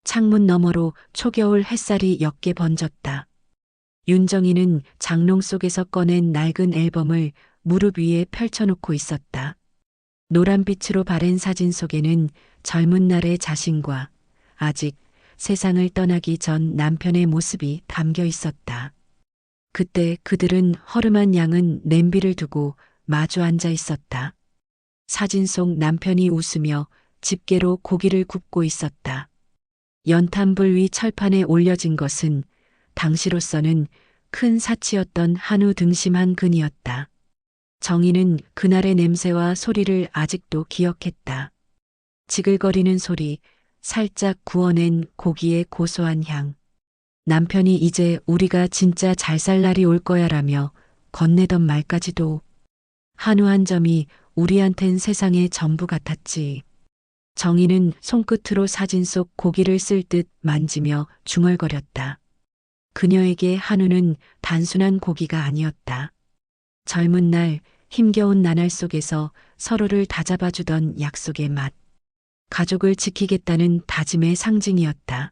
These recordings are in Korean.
창문 너머로 초겨울 햇살이 옅게 번졌다. 윤정이는 장롱 속에서 꺼낸 낡은 앨범을 무릎 위에 펼쳐놓고 있었다. 노란빛으로 바랜 사진 속에는 젊은 날의 자신과 아직 세상을 떠나기 전 남편의 모습이 담겨 있었다. 그때 그들은 허름한 양은 냄비를 두고 마주 앉아 있었다. 사진 속 남편이 웃으며 집게로 고기를 굽고 있었다. 연탄불 위 철판에 올려진 것은 당시로서는 큰 사치였던 한우 등심 한 근이었다. 정희는 그날의 냄새와 소리를 아직도 기억했다. 지글거리는 소리, 살짝 구워낸 고기의 고소한 향. 남편이 이제 우리가 진짜 잘 살 날이 올 거야라며 건네던 말까지도. 한우 한 점이 우리한텐 세상의 전부 같았지. 정희는 손끝으로 사진 속 고기를 쓸듯 만지며 중얼거렸다. 그녀에게 한우는 단순한 고기가 아니었다. 젊은 날 힘겨운 나날 속에서 서로를 다잡아주던 약속의 맛. 가족을 지키겠다는 다짐의 상징이었다.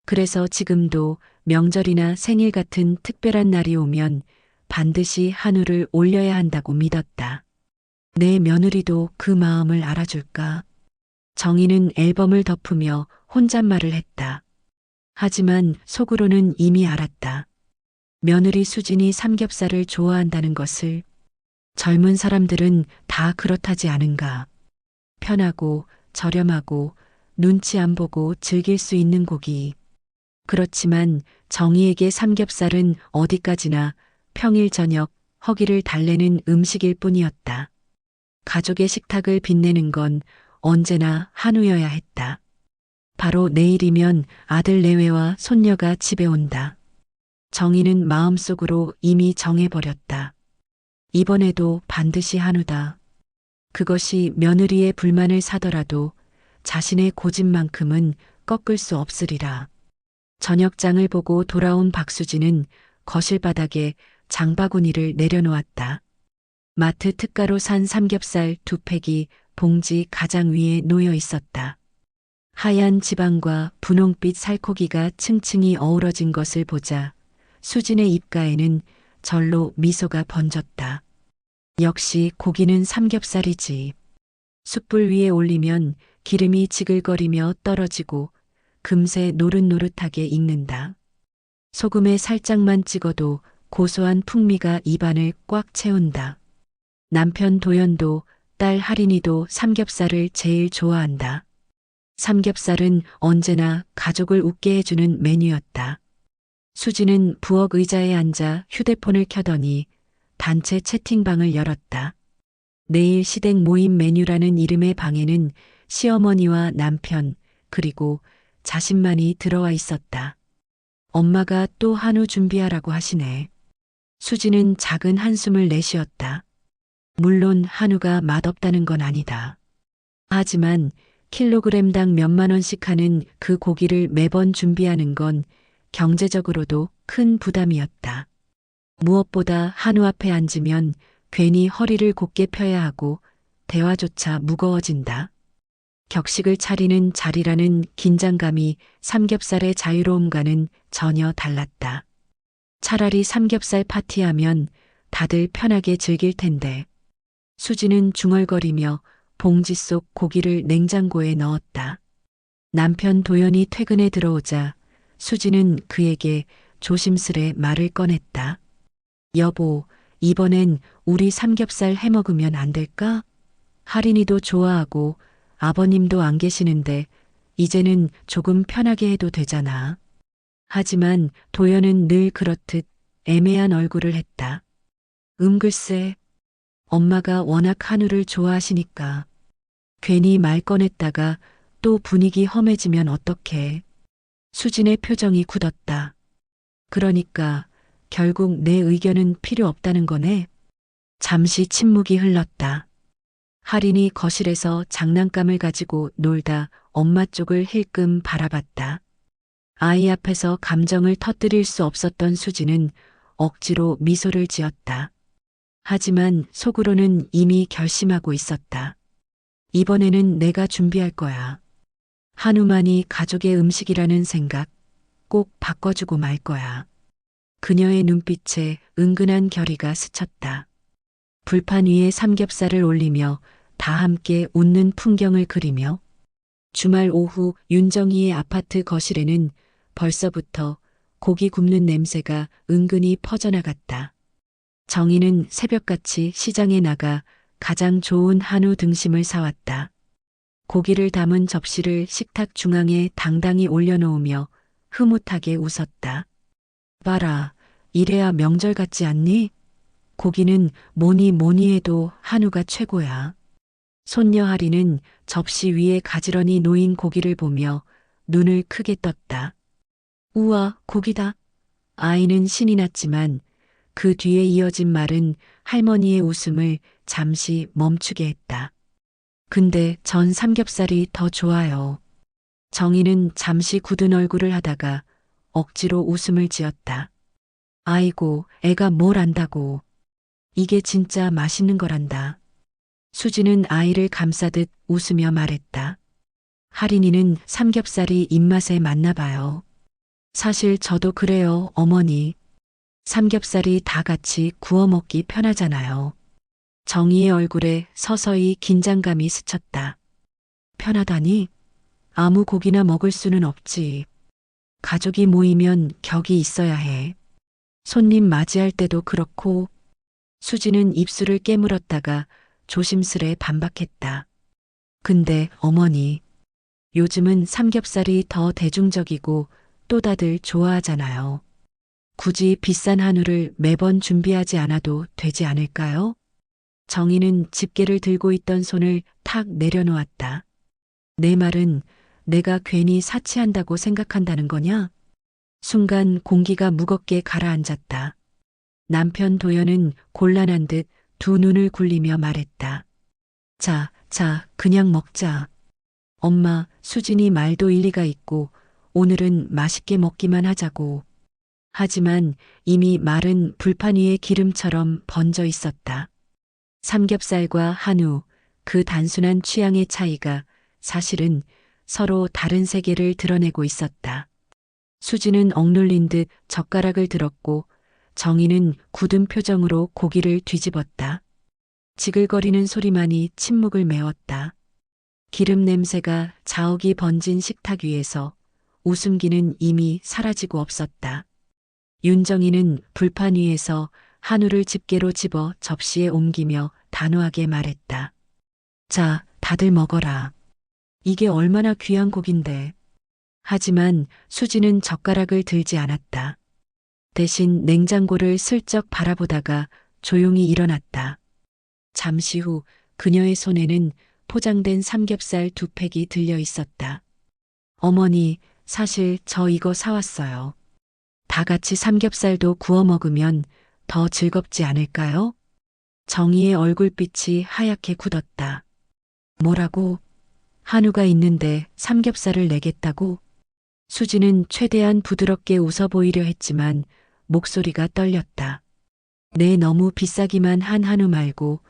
그래서 지금도 명절이나 생일 같은 특별한 날이 오면 반드시 한우를 올려야 한다고 믿었다. 내 며느리도 그 마음을 알아줄까? 정희는 앨범을 덮으며 혼잣말을 했다. 하지만 속으로는 이미 알았다. 며느리 수진이 삼겹살을 좋아한다는 것을. 젊은 사람들은 다 그렇다지 않은가. 편하고 저렴하고 눈치 안 보고 즐길 수 있는 고기. 그렇지만 정희에게 삼겹살은 어디까지나 평일 저녁 허기를 달래는 음식일 뿐이었다. 가족의 식탁을 빛내는 건 언제나 한우여야 했다. 바로 내일이면 아들 내외와 손녀가 집에 온다. 정희는 마음속으로 이미 정해버렸다. 이번에도 반드시 한우다. 그것이 며느리의 불만을 사더라도 자신의 고집만큼은 꺾을 수 없으리라. 저녁장을 보고 돌아온 박수진은 거실 바닥에 장바구니를 내려놓았다. 마트 특가로 산 삼겹살 2팩이 봉지 가장 위에 놓여 있었다. 하얀 지방과 분홍빛 살코기가 층층이 어우러진 것을 보자 수진의 입가에는 절로 미소가 번졌다. 역시 고기는 삼겹살이지. 숯불 위에 올리면 기름이 지글거리며 떨어지고 금세 노릇노릇하게 익는다. 소금에 살짝만 찍어도 고소한 풍미가 입안을 꽉 채운다. 남편 도연도 딸 할인이도 삼겹살을 제일 좋아한다. 삼겹살은 언제나 가족을 웃게 해주는 메뉴였다. 수지는 부엌 의자에 앉아 휴대폰을 켜더니 단체 채팅방을 열었다. 내일 시댁 모임 메뉴라는 이름의 방에는 시어머니와 남편 그리고 자신만이 들어와 있었다. 엄마가 또 한우 준비하라고 하시네. 수지는 작은 한숨을 내쉬었다. 물론 한우가 맛없다는 건 아니다. 하지만 킬로그램당 몇만 원씩 하는 그 고기를 매번 준비하는 건 경제적으로도 큰 부담이었다. 무엇보다 한우 앞에 앉으면 괜히 허리를 곧게 펴야 하고 대화조차 무거워진다. 격식을 차리는 자리라는 긴장감이 삼겹살의 자유로움과는 전혀 달랐다. 차라리 삼겹살 파티하면 다들 편하게 즐길 텐데. 수지는 중얼거리며 봉지 속 고기를 냉장고에 넣었다. 남편 도연이 퇴근에 들어오자 수지는 그에게 조심스레 말을 꺼냈다. 여보, 이번엔 우리 삼겹살 해 먹으면 안 될까? 할인이도 좋아하고 아버님도 안 계시는데 이제는 조금 편하게 해도 되잖아. 하지만 도연은 늘 그렇듯 애매한 얼굴을 했다. 글쎄. 엄마가 워낙 한우를 좋아하시니까. 괜히 말 꺼냈다가 또 분위기 험해지면 어떡해. 수진의 표정이 굳었다. 그러니까 결국 내 의견은 필요 없다는 거네. 잠시 침묵이 흘렀다. 할인이 거실에서 장난감을 가지고 놀다 엄마 쪽을 힐끔 바라봤다. 아이 앞에서 감정을 터뜨릴 수 없었던 수지는 억지로 미소를 지었다. 하지만 속으로는 이미 결심하고 있었다. 이번에는 내가 준비할 거야. 한우만이 가족의 음식이라는 생각 꼭 바꿔주고 말 거야. 그녀의 눈빛에 은근한 결의가 스쳤다. 불판 위에 삼겹살을 올리며 다 함께 웃는 풍경을 그리며 주말 오후 윤정이의 아파트 거실에는 벌써부터 고기 굽는 냄새가 은근히 퍼져나갔다. 정희는 새벽같이 시장에 나가 가장 좋은 한우 등심을 사왔다. 고기를 담은 접시를 식탁 중앙에 당당히 올려놓으며 흐뭇하게 웃었다. 봐라, 이래야 명절 같지 않니? 고기는 뭐니 뭐니 해도 한우가 최고야. 손녀 하리는 접시 위에 가지런히 놓인 고기를 보며 눈을 크게 떴다. 우와, 고기다. 아이는 신이 났지만 그 뒤에 이어진 말은 할머니의 웃음을 잠시 멈추게 했다. 근데 전 삼겹살이 더 좋아요. 정희는 잠시 굳은 얼굴을 하다가 억지로 웃음을 지었다. 아이고, 애가 뭘 안다고. 이게 진짜 맛있는 거란다. 수지는 아이를 감싸듯 웃으며 말했다. 할인이는 삼겹살이 입맛에 맞나 봐요. 사실 저도 그래요, 어머니. 삼겹살이 다 같이 구워 먹기 편하잖아요. 정희의 얼굴에 서서히 긴장감이 스쳤다. 편하다니? 아무 고기나 먹을 수는 없지. 가족이 모이면 격이 있어야 해. 손님 맞이할 때도 그렇고. 수지는 입술을 깨물었다가 조심스레 반박했다. 근데 어머니, 요즘은 삼겹살이 더 대중적이고 또 다들 좋아하잖아요. 굳이 비싼 한우를 매번 준비하지 않아도 되지 않을까요? 정희는 집게를 들고 있던 손을 탁 내려놓았다. 내 말은 내가 괜히 사치한다고 생각한다는 거냐? 순간 공기가 무겁게 가라앉았다. 남편 도연은 곤란한 듯 두 눈을 굴리며 말했다. 자, 그냥 먹자. 엄마, 수진이 말도 일리가 있고 오늘은 맛있게 먹기만 하자고. 하지만 이미 말은 불판 위에 기름처럼 번져 있었다. 삼겹살과 한우, 그 단순한 취향의 차이가 사실은 서로 다른 세계를 드러내고 있었다. 수지는 억눌린 듯 젓가락을 들었고 정희는 굳은 표정으로 고기를 뒤집었다. 지글거리는 소리만이 침묵을 메웠다. 기름 냄새가 자욱이 번진 식탁 위에서 웃음기는 이미 사라지고 없었다. 윤정이는 불판 위에서 한우를 집게로 집어 접시에 옮기며 단호하게 말했다. 자, 다들 먹어라. 이게 얼마나 귀한 고긴데. 하지만 수지는 젓가락을 들지 않았다. 대신 냉장고를 슬쩍 바라보다가 조용히 일어났다. 잠시 후 그녀의 손에는 포장된 삼겹살 2팩이 들려 있었다. 어머니, 사실 저 이거 사왔어요. 다 같이 삼겹살도 구워 먹으면 더 즐겁지 않을까요? 정희의 얼굴빛이 하얗게 굳었다. 뭐라고? 한우가 있는데 삼겹살을 내겠다고? 수지는 최대한 부드럽게 웃어 보이려 했지만 목소리가 떨렸다. 네, 너무 비싸기만 한 한우 말고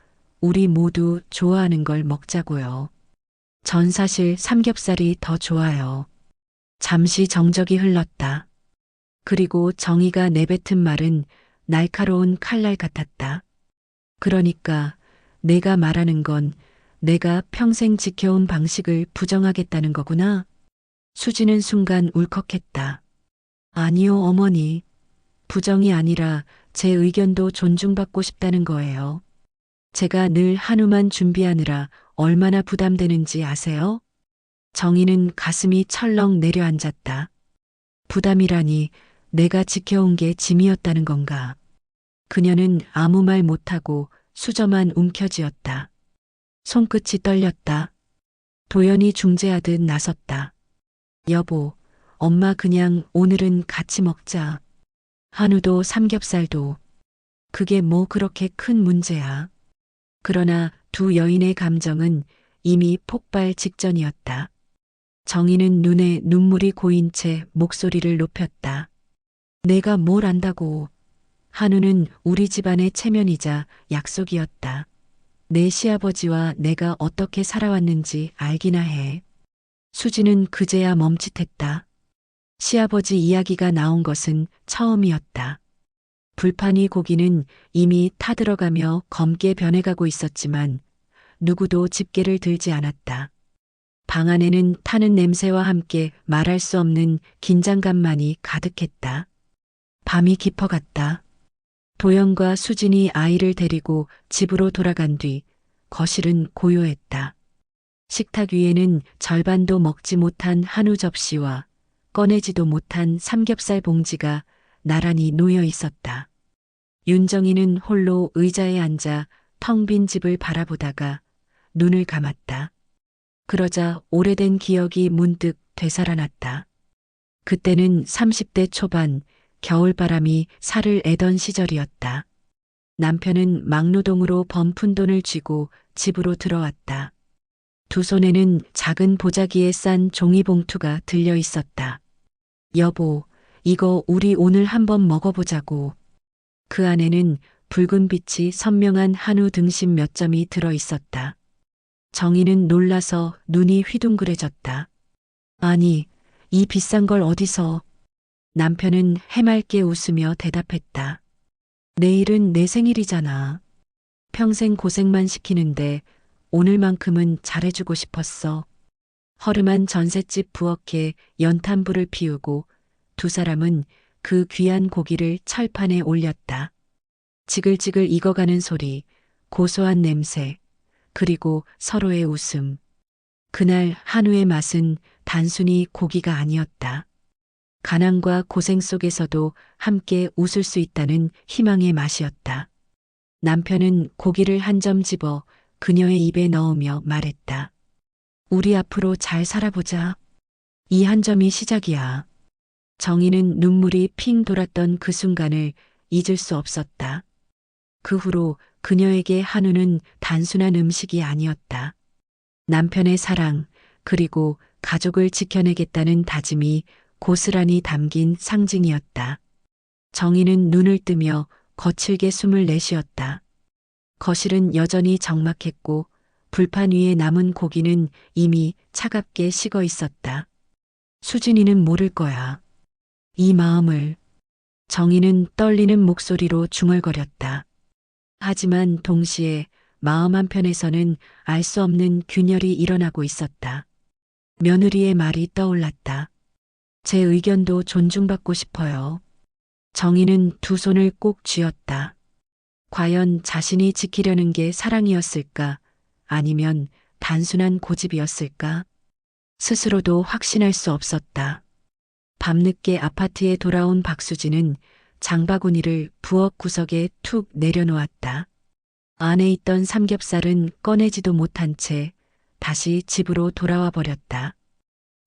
우리 모두 좋아하는 걸 먹자고요. 전 사실 삼겹살이 더 좋아요. 잠시 정적이 흘렀다. 그리고 정희가 내뱉은 말은 날카로운 칼날 같았다. 그러니까 내가 말하는 건 내가 평생 지켜온 방식을 부정하겠다는 거구나. 수지는 순간 울컥했다. 아니요, 어머니. 부정이 아니라 제 의견도 존중받고 싶다는 거예요. 제가 늘 한우만 준비하느라 얼마나 부담되는지 아세요? 정희는 가슴이 철렁 내려앉았다. 부담이라니 내가 지켜온 게 짐이었다는 건가. 그녀는 아무 말 못하고 수저만 움켜쥐었다. 손끝이 떨렸다. 도연이 중재하듯 나섰다. 여보, 엄마 그냥 오늘은 같이 먹자. 한우도 삼겹살도. 그게 뭐 그렇게 큰 문제야. 그러나 두 여인의 감정은 이미 폭발 직전이었다. 정희는 눈에 눈물이 고인 채 목소리를 높였다. 내가 뭘 안다고. 한우는 우리 집안의 체면이자 약속이었다. 내 시아버지와 내가 어떻게 살아왔는지 알기나 해. 수지는 그제야 멈칫했다. 시아버지 이야기가 나온 것은 처음이었다. 불판 위 고기는 이미 타들어가며 검게 변해가고 있었지만 누구도 집게를 들지 않았다. 방 안에는 타는 냄새와 함께 말할 수 없는 긴장감만이 가득했다. 밤이 깊어갔다. 도연과 수진이 아이를 데리고 집으로 돌아간 뒤 거실은 고요했다. 식탁 위에는 절반도 먹지 못한 한우 접시와 꺼내지도 못한 삼겹살 봉지가 나란히 놓여 있었다. 윤정이는 홀로 의자에 앉아 텅 빈 집을 바라보다가 눈을 감았다. 그러자 오래된 기억이 문득 되살아났다. 그때는 30대 초반 겨울바람이 살을 애던 시절이었다. 남편은 막노동으로 번 푼돈을 쥐고 집으로 들어왔다. 두 손에는 작은 보자기에 싼 종이봉투가 들려 있었다. 여보, 이거 우리 오늘 한번 먹어보자고. 그 안에는 붉은 빛이 선명한 한우 등심 몇 점이 들어 있었다. 정희는 놀라서 눈이 휘둥그레졌다. 아니, 이 비싼 걸 어디서? 남편은 해맑게 웃으며 대답했다. 내일은 내 생일이잖아. 평생 고생만 시키는데 오늘만큼은 잘해주고 싶었어. 허름한 전셋집 부엌에 연탄불을 피우고 두 사람은 그 귀한 고기를 철판에 올렸다. 지글지글 익어가는 소리, 고소한 냄새, 그리고 서로의 웃음. 그날 한우의 맛은 단순히 고기가 아니었다. 가난과 고생 속에서도 함께 웃을 수 있다는 희망의 맛이었다. 남편은 고기를 한 점 집어 그녀의 입에 넣으며 말했다. 우리 앞으로 잘 살아보자. 이 한 점이 시작이야. 정희는 눈물이 핑 돌았던 그 순간을 잊을 수 없었다. 그 후로 그녀에게 한우는 단순한 음식이 아니었다. 남편의 사랑, 그리고 가족을 지켜내겠다는 다짐이 고스란히 담긴 상징이었다. 정희는 눈을 뜨며 거칠게 숨을 내쉬었다. 거실은 여전히 적막했고 불판 위에 남은 고기는 이미 차갑게 식어 있었다. 수진이는 모를 거야. 이 마음을. 정희는 떨리는 목소리로 중얼거렸다. 하지만 동시에 마음 한편에서는 알 수 없는 균열이 일어나고 있었다. 며느리의 말이 떠올랐다. 제 의견도 존중받고 싶어요. 정희는 두 손을 꼭 쥐었다. 과연 자신이 지키려는 게 사랑이었을까? 아니면 단순한 고집이었을까? 스스로도 확신할 수 없었다. 밤늦게 아파트에 돌아온 박수진은 장바구니를 부엌 구석에 툭 내려놓았다. 안에 있던 삼겹살은 꺼내지도 못한 채 다시 집으로 돌아와 버렸다.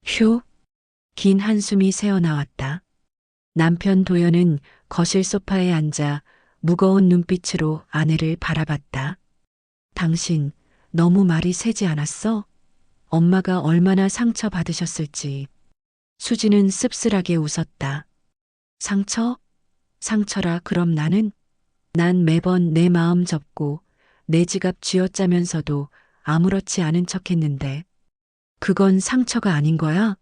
휴! 긴 한숨이 새어나왔다. 남편 도연은 거실 소파에 앉아 무거운 눈빛으로 아내를 바라봤다. 당신 너무 말이 세지 않았어? 엄마가 얼마나 상처받으셨을지. 수지는 씁쓸하게 웃었다. 상처? 상처라 그럼 나는? 난 매번 내 마음 접고 내 지갑 쥐어짜면서도 아무렇지 않은 척했는데 그건 상처가 아닌 거야?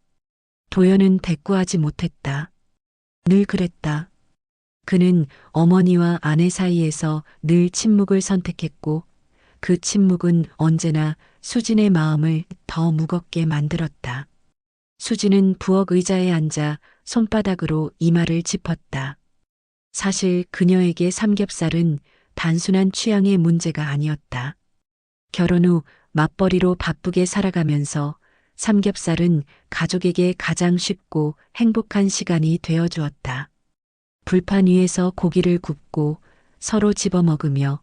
도연은 대꾸하지 못했다. 늘 그랬다. 그는 어머니와 아내 사이에서 늘 침묵을 선택했고 그 침묵은 언제나 수진의 마음을 더 무겁게 만들었다. 수진은 부엌 의자에 앉아 손바닥으로 이마를 짚었다. 사실 그녀에게 삼겹살은 단순한 취향의 문제가 아니었다. 결혼 후 맞벌이로 바쁘게 살아가면서 삼겹살은 가족에게 가장 쉽고 행복한 시간이 되어 주었다. 불판 위에서 고기를 굽고 서로 집어 먹으며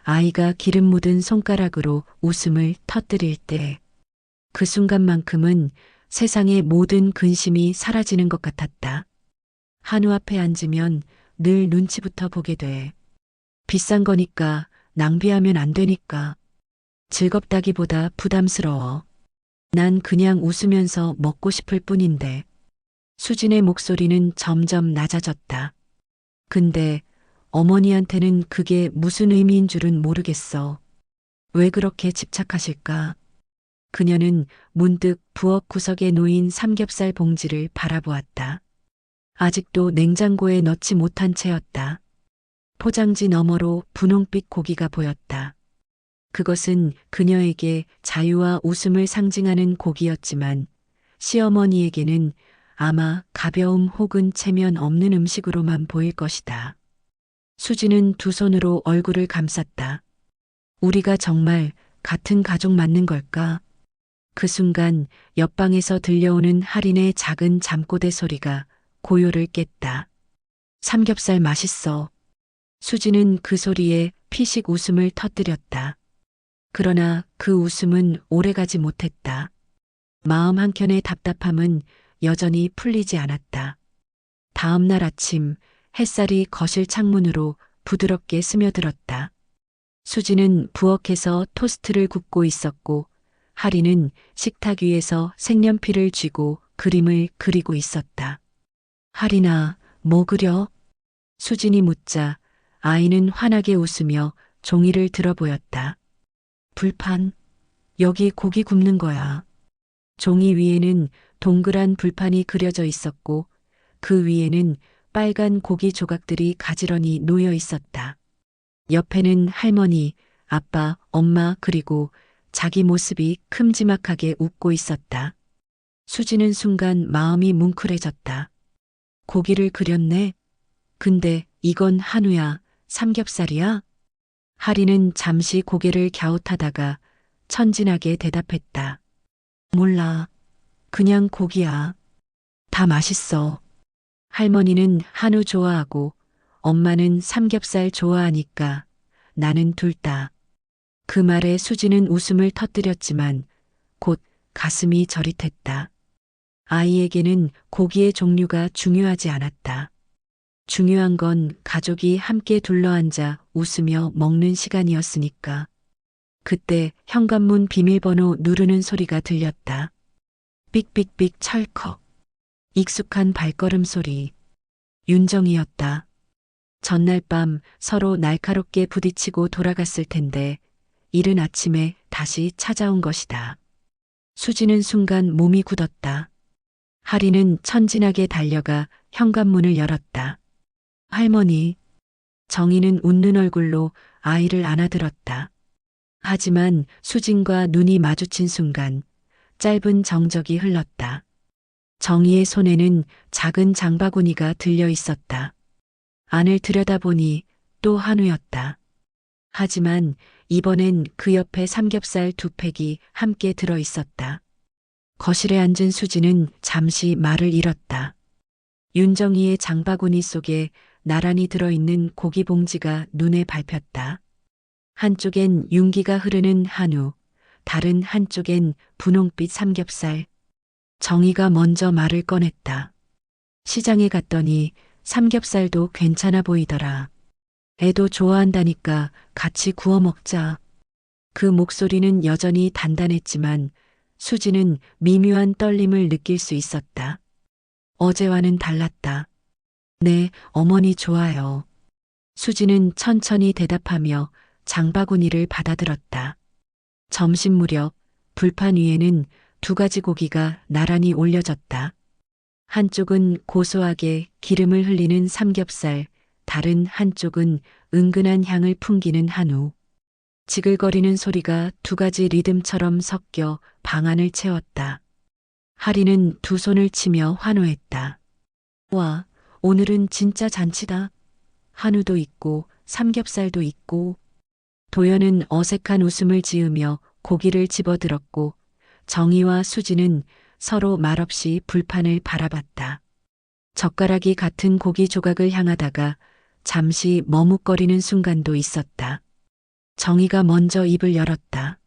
아이가 기름 묻은 손가락으로 웃음을 터뜨릴 때 그 순간만큼은 세상의 모든 근심이 사라지는 것 같았다. 한우 앞에 앉으면 늘 눈치부터 보게 돼. 비싼 거니까 낭비하면 안 되니까. 즐겁다기보다 부담스러워. 난 그냥 웃으면서 먹고 싶을 뿐인데. 수진의 목소리는 점점 낮아졌다. 근데 어머니한테는 그게 무슨 의미인 줄은 모르겠어. 왜 그렇게 집착하실까? 그녀는 문득 부엌 구석에 놓인 삼겹살 봉지를 바라보았다. 아직도 냉장고에 넣지 못한 채였다. 포장지 너머로 분홍빛 고기가 보였다. 그것은 그녀에게 자유와 웃음을 상징하는 고기였지만 시어머니에게는 아마 가벼움 혹은 체면 없는 음식으로만 보일 것이다. 수지는 두 손으로 얼굴을 감쌌다. 우리가 정말 같은 가족 맞는 걸까? 그 순간 옆방에서 들려오는 할인의 작은 잠꼬대 소리가 고요를 깼다. 삼겹살 맛있어. 수지는 그 소리에 피식 웃음을 터뜨렸다. 그러나 그 웃음은 오래가지 못했다. 마음 한켠의 답답함은 여전히 풀리지 않았다. 다음 날 아침 햇살이 거실 창문으로 부드럽게 스며들었다. 수지는 부엌에서 토스트를 굽고 있었고 하리는 식탁 위에서 색연필을 쥐고 그림을 그리고 있었다. 하리나, 뭐 그려? 수진이 묻자 아이는 환하게 웃으며 종이를 들어 보였다. 불판, 여기 고기 굽는 거야. 종이 위에는 동그란 불판이 그려져 있었고 그 위에는 빨간 고기 조각들이 가지런히 놓여 있었다. 옆에는 할머니, 아빠, 엄마 그리고 자기 모습이 큼지막하게 웃고 있었다. 수지는 순간 마음이 뭉클해졌다. 고기를 그렸네? 근데 이건 한우야, 삼겹살이야? 하리는 잠시 고개를 갸웃하다가 천진하게 대답했다. 몰라. 그냥 고기야. 다 맛있어. 할머니는 한우 좋아하고 엄마는 삼겹살 좋아하니까 나는 둘 다. 그 말에 수지는 웃음을 터뜨렸지만 곧 가슴이 저릿했다. 아이에게는 고기의 종류가 중요하지 않았다. 중요한 건 가족이 함께 둘러앉아 웃으며 먹는 시간이었으니까. 그때 현관문 비밀번호 누르는 소리가 들렸다. 삑삑삑 철컥. 익숙한 발걸음 소리. 윤정이었다. 전날 밤 서로 날카롭게 부딪히고 돌아갔을 텐데 이른 아침에 다시 찾아온 것이다. 수지는 순간 몸이 굳었다. 하리는 천진하게 달려가 현관문을 열었다. 할머니. 정희는 웃는 얼굴로 아이를 안아들었다. 하지만 수진과 눈이 마주친 순간 짧은 정적이 흘렀다. 정희의 손에는 작은 장바구니가 들려 있었다. 안을 들여다보니 또 한우였다. 하지만 이번엔 그 옆에 삼겹살 두 팩이 함께 들어 있었다. 거실에 앉은 수지는 잠시 말을 잃었다. 윤정희의 장바구니 속에 나란히 들어있는 고기 봉지가 눈에 밟혔다. 한쪽엔 윤기가 흐르는 한우, 다른 한쪽엔 분홍빛 삼겹살. 정희가 먼저 말을 꺼냈다. 시장에 갔더니 삼겹살도 괜찮아 보이더라. 애도 좋아한다니까 같이 구워 먹자. 그 목소리는 여전히 단단했지만 수지는 미묘한 떨림을 느낄 수 있었다. 어제와는 달랐다. 네, 어머니 좋아요. 수지는 천천히 대답하며 장바구니를 받아들었다. 점심 무렵 불판 위에는 두 가지 고기가 나란히 올려졌다. 한쪽은 고소하게 기름을 흘리는 삼겹살, 다른 한쪽은 은근한 향을 풍기는 한우. 지글거리는 소리가 두 가지 리듬처럼 섞여 방 안을 채웠다. 하리는 두 손을 치며 환호했다. 와, 오늘은 진짜 잔치다. 한우도 있고 삼겹살도 있고. 도연은 어색한 웃음을 지으며 고기를 집어들었고 정희와 수지는 서로 말없이 불판을 바라봤다. 젓가락이 같은 고기 조각을 향하다가 잠시 머뭇거리는 순간도 있었다. 정희가 먼저 입을 열었다.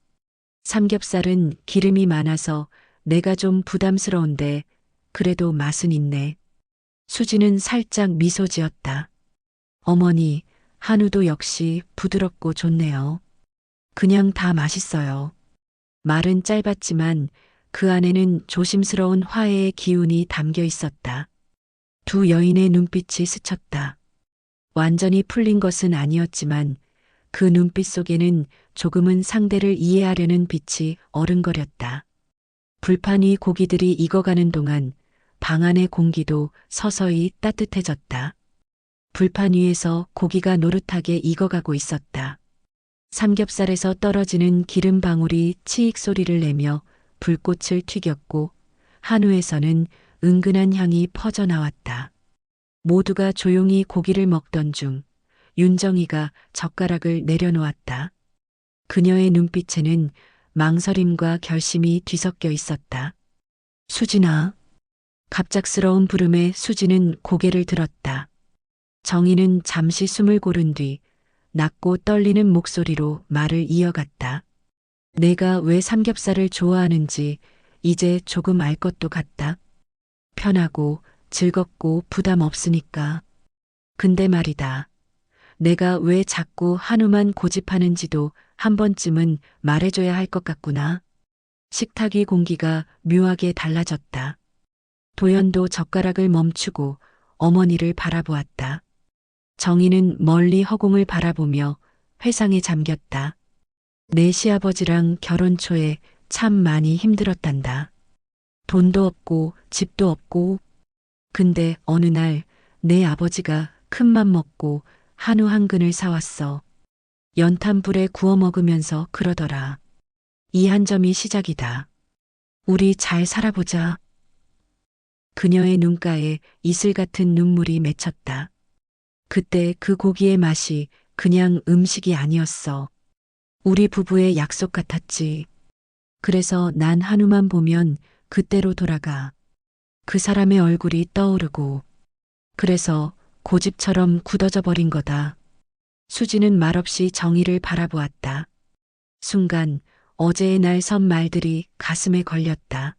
삼겹살은 기름이 많아서 내가 좀 부담스러운데 그래도 맛은 있네. 수지는 살짝 미소 지었다. 어머니, 한우도 역시 부드럽고 좋네요. 그냥 다 맛있어요. 말은 짧았지만 그 안에는 조심스러운 화해의 기운이 담겨 있었다. 두 여인의 눈빛이 스쳤다. 완전히 풀린 것은 아니었지만 그 눈빛 속에는 조금은 상대를 이해하려는 빛이 어른거렸다. 불판 위 고기들이 익어가는 동안 방 안의 공기도 서서히 따뜻해졌다. 불판 위에서 고기가 노릇하게 익어가고 있었다. 삼겹살에서 떨어지는 기름 방울이 치익 소리를 내며 불꽃을 튀겼고 한우에서는 은근한 향이 퍼져나왔다. 모두가 조용히 고기를 먹던 중 윤정이가 젓가락을 내려놓았다. 그녀의 눈빛에는 망설임과 결심이 뒤섞여 있었다. 수진아. 갑작스러운 부름에 수진은 고개를 들었다. 정희는 잠시 숨을 고른 뒤 낮고 떨리는 목소리로 말을 이어갔다. 내가 왜 삼겹살을 좋아하는지 이제 조금 알 것도 같다. 편하고 즐겁고 부담 없으니까. 근데 말이다. 내가 왜 자꾸 한우만 고집하는지도 한 번쯤은 말해줘야 할 것 같구나. 식탁 위 공기가 묘하게 달라졌다. 도연도 젓가락을 멈추고 어머니를 바라보았다. 정희는 멀리 허공을 바라보며 회상에 잠겼다. 내 시아버지랑 결혼 초에 참 많이 힘들었단다. 돈도 없고 집도 없고. 근데 어느 날 내 아버지가 큰맘 먹고 한우 한 근을 사왔어. 연탄불에 구워 먹으면서 그러더라. 이 한 점이 시작이다. 우리 잘 살아보자. 그녀의 눈가에 이슬 같은 눈물이 맺혔다. 그때 그 고기의 맛이 그냥 음식이 아니었어. 우리 부부의 약속 같았지. 그래서 난 한우만 보면 그때로 돌아가. 그 사람의 얼굴이 떠오르고. 그래서 고집처럼 굳어져 버린 거다. 수지는 말없이 정희를 바라보았다. 순간 어제의 날 선 말들이 가슴에 걸렸다.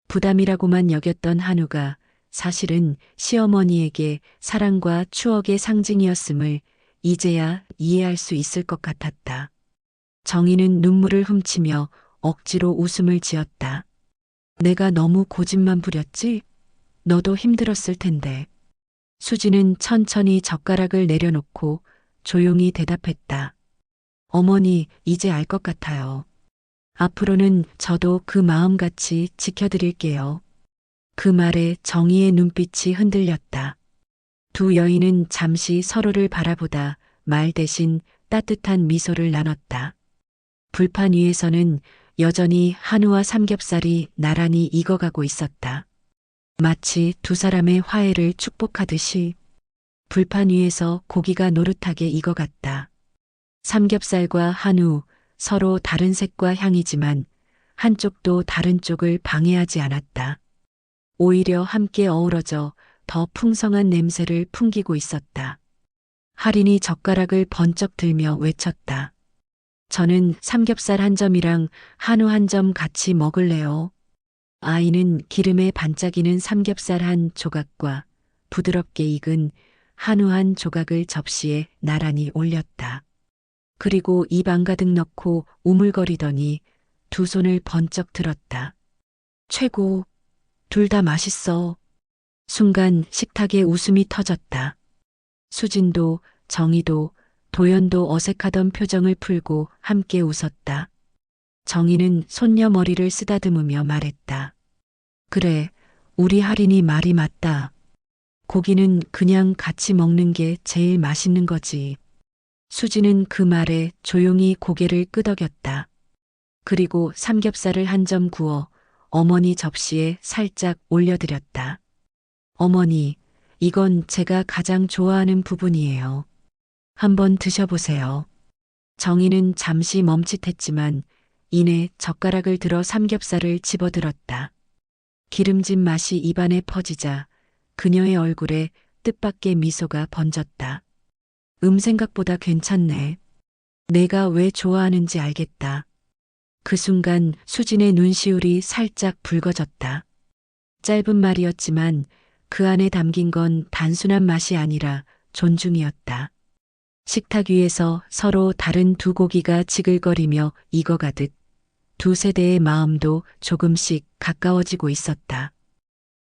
부담이라고만 여겼던 한우가 사실은 시어머니에게 사랑과 추억의 상징이었음을 이제야 이해할 수 있을 것 같았다. 정희는 눈물을 훔치며 억지로 웃음을 지었다. 내가 너무 고집만 부렸지? 너도 힘들었을 텐데. 수지는 천천히 젓가락을 내려놓고 조용히 대답했다. 어머니, 이제 알 것 같아요. 앞으로는 저도 그 마음같이 지켜드릴게요. 그 말에 정희의 눈빛이 흔들렸다. 두 여인은 잠시 서로를 바라보다 말 대신 따뜻한 미소를 나눴다. 불판 위에서는 여전히 한우와 삼겹살이 나란히 익어가고 있었다. 마치 두 사람의 화해를 축복하듯이 불판 위에서 고기가 노릇하게 익어갔다. 삼겹살과 한우, 서로 다른 색과 향이지만 한쪽도 다른 쪽을 방해하지 않았다. 오히려 함께 어우러져 더 풍성한 냄새를 풍기고 있었다. 할인이 젓가락을 번쩍 들며 외쳤다. 저는 삼겹살 한 점이랑 한우 한 점 같이 먹을래요. 아이는 기름에 반짝이는 삼겹살 한 조각과 부드럽게 익은 한우 한 조각을 접시에 나란히 올렸다. 그리고 입 안가득 넣고 우물거리더니 두 손을 번쩍 들었다. 최고, 둘 다 맛있어. 순간 식탁에 웃음이 터졌다. 수진도 정희도 도연도 어색하던 표정을 풀고 함께 웃었다. 정희는 손녀 머리를 쓰다듬으며 말했다. 그래, 우리 할인이 말이 맞다. 고기는 그냥 같이 먹는 게 제일 맛있는 거지. 수지는 그 말에 조용히 고개를 끄덕였다. 그리고 삼겹살을 한 점 구워 어머니 접시에 살짝 올려드렸다. 어머니, 이건 제가 가장 좋아하는 부분이에요. 한번 드셔보세요. 정희는 잠시 멈칫했지만 이내 젓가락을 들어 삼겹살을 집어들었다. 기름진 맛이 입안에 퍼지자 그녀의 얼굴에 뜻밖의 미소가 번졌다. 생각보다 괜찮네. 내가 왜 좋아하는지 알겠다. 그 순간 수진의 눈시울이 살짝 붉어졌다. 짧은 말이었지만 그 안에 담긴 건 단순한 맛이 아니라 존중이었다. 식탁 위에서 서로 다른 두 고기가 지글거리며 익어가듯 두 세대의 마음도 조금씩 가까워지고 있었다.